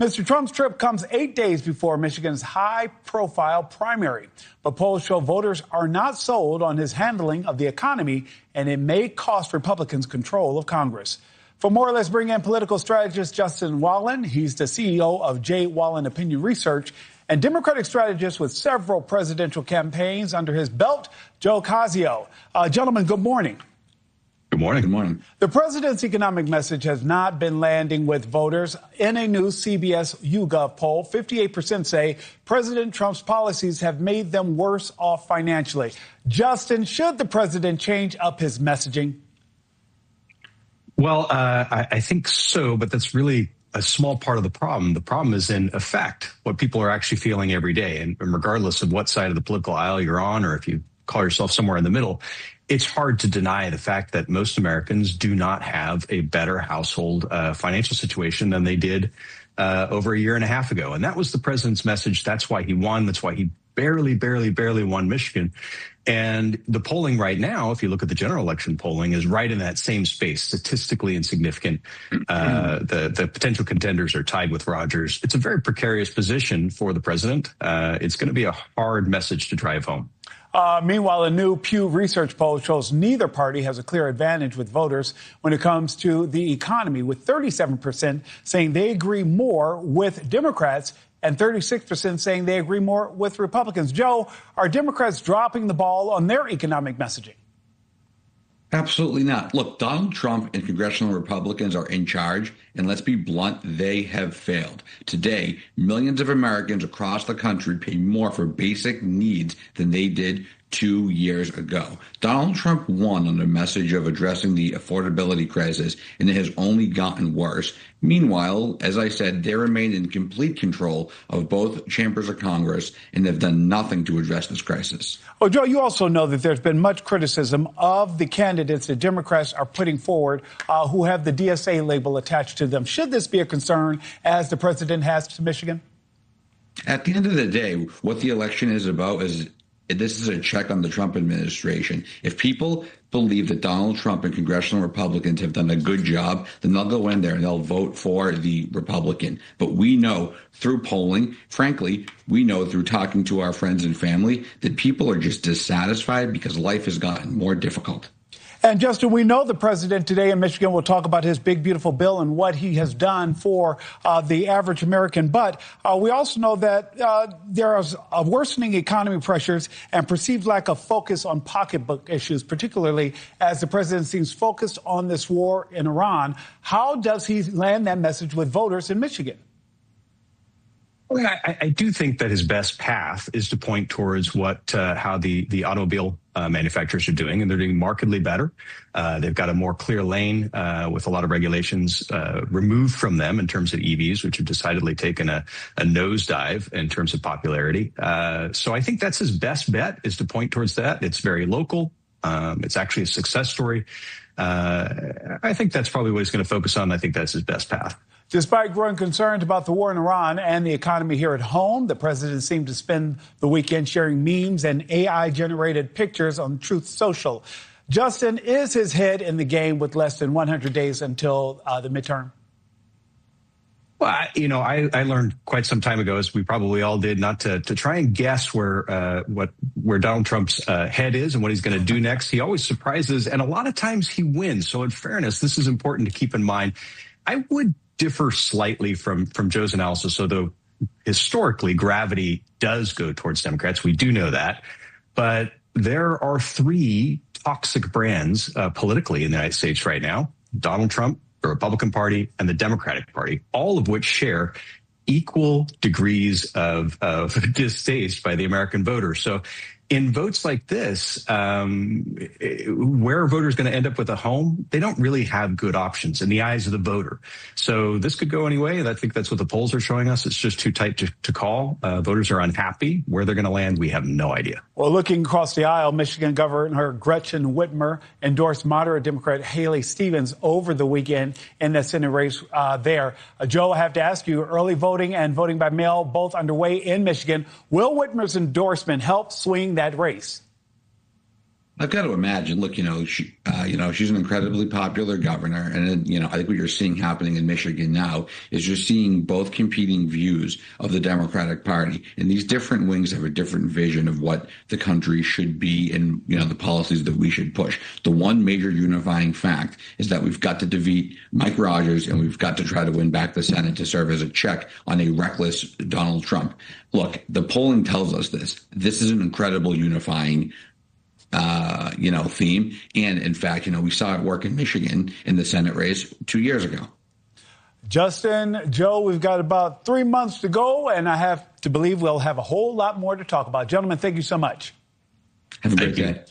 Mr. Trump's trip comes 8 days before Michigan's high-profile primary. But polls show voters are not sold on his handling of the economy, and it may cost Republicans control of Congress. For more, let's bring in political strategist Justin Wallin. He's the CEO of J. Wallin Opinion Research and Democratic strategist with several presidential campaigns under his belt, Joe Caiazzo. Gentlemen, good morning. Good morning. Good morning. The president's economic message has not been landing with voters. In a new CBS YouGov poll, 58% say President Trump's policies have made them worse off financially. Justin, should the president change up his messaging? Well, I think so, but that's really a small part of the problem. The problem is, in effect, what people are actually feeling every day. And regardless of what side of the political aisle you're on, or if you call yourself somewhere in the middle, it's hard to deny the fact that most Americans do not have a better household financial situation than they did over a year and a half ago. And that was the president's message. That's why he won. That's why he barely won Michigan. And the polling right now, if you look at the general election polling, is right in that same space, statistically insignificant. The potential contenders are tied with Rogers. It's a very precarious position for the president. It's going to be a hard message to drive home. Meanwhile, a new Pew Research poll shows neither party has a clear advantage with voters when it comes to the economy, with 37% saying they agree more with Democrats and 36% saying they agree more with Republicans. Joe, are Democrats dropping the ball on their economic messaging? Absolutely not. Look, Donald Trump and congressional Republicans are in charge, and let's be blunt, they have failed. Today, millions of Americans across the country pay more for basic needs than they did 2 years ago. Donald Trump won on the message of addressing the affordability crisis, and it has only gotten worse. Meanwhile, as I said, they remain in complete control of both chambers of Congress and have done nothing to address this crisis. Oh, Joe, you also know that there's been much criticism of the candidates that Democrats are putting forward who have the DSA label attached to them. Should this be a concern as the president has to Michigan? At the end of the day, what the election is about is this is a check on the Trump administration. If people believe that Donald Trump and congressional Republicans have done a good job, then they'll go in there and they'll vote for the Republican. But we know through polling, frankly, we know through talking to our friends and family that people are just dissatisfied because life has gotten more difficult. And Justin, we know the president today in Michigan will talk about his big, beautiful bill and what he has done for the average American. But we also know that there is a worsening economy pressures and perceived lack of focus on pocketbook issues, particularly as the president seems focused on this war in Iran. How does he land that message with voters in Michigan? Well, I do think that his best path is to point towards how the automobile manufacturers are doing, and they're doing markedly better. They've got a more clear lane with a lot of regulations removed from them in terms of EVs, which have decidedly taken a nosedive in terms of popularity. So I think that's his best bet, is to point towards that. It's very local. It's actually a success story. I think that's probably what he's going to focus on. I think that's his best path. Despite growing concerns about the war in Iran and the economy here at home, the president seemed to spend the weekend sharing memes and AI-generated pictures on Truth Social. Justin, is his head in the game with less than 100 days until the midterm? Well, I learned quite some time ago, as we probably all did, not to try and guess where Donald Trump's head is and what he's going to do next. He always surprises, and a lot of times he wins. So in fairness, this is important to keep in mind. I would differ slightly from Joe's analysis, although historically gravity does go towards Democrats. We do know that. But there are three toxic brands politically in the United States right now: Donald Trump, the Republican Party, and the Democratic Party, all of which share equal degrees of distaste by the American voter. So in votes like this, where a voter is going to end up with a home, they don't really have good options in the eyes of the voter. So this could go any way, and I think that's what the polls are showing us. It's just too tight to call. Voters are unhappy. Where they're going to land, we have no idea. Well, looking across the aisle, Michigan Governor Gretchen Whitmer endorsed moderate Democrat Haley Stevens over the weekend in the Senate race there. Joe, I have to ask you, early voting and voting by mail both underway in Michigan. Will Whitmer's endorsement help swing that race? I've got to imagine. Look, she's an incredibly popular governor, and I think what you're seeing happening in Michigan now is you're seeing both competing views of the Democratic Party, and these different wings have a different vision of what the country should be, and the policies that we should push. The one major unifying fact is that we've got to defeat Mike Rogers, and we've got to try to win back the Senate to serve as a check on a reckless Donald Trump. Look, the polling tells us this. This is an incredible unifying theme. And in fact, we saw it work in Michigan in the Senate race 2 years ago. Justin, Joe, we've got about 3 months to go, and I have to believe we'll have a whole lot more to talk about. Gentlemen, thank you so much. Have a great day.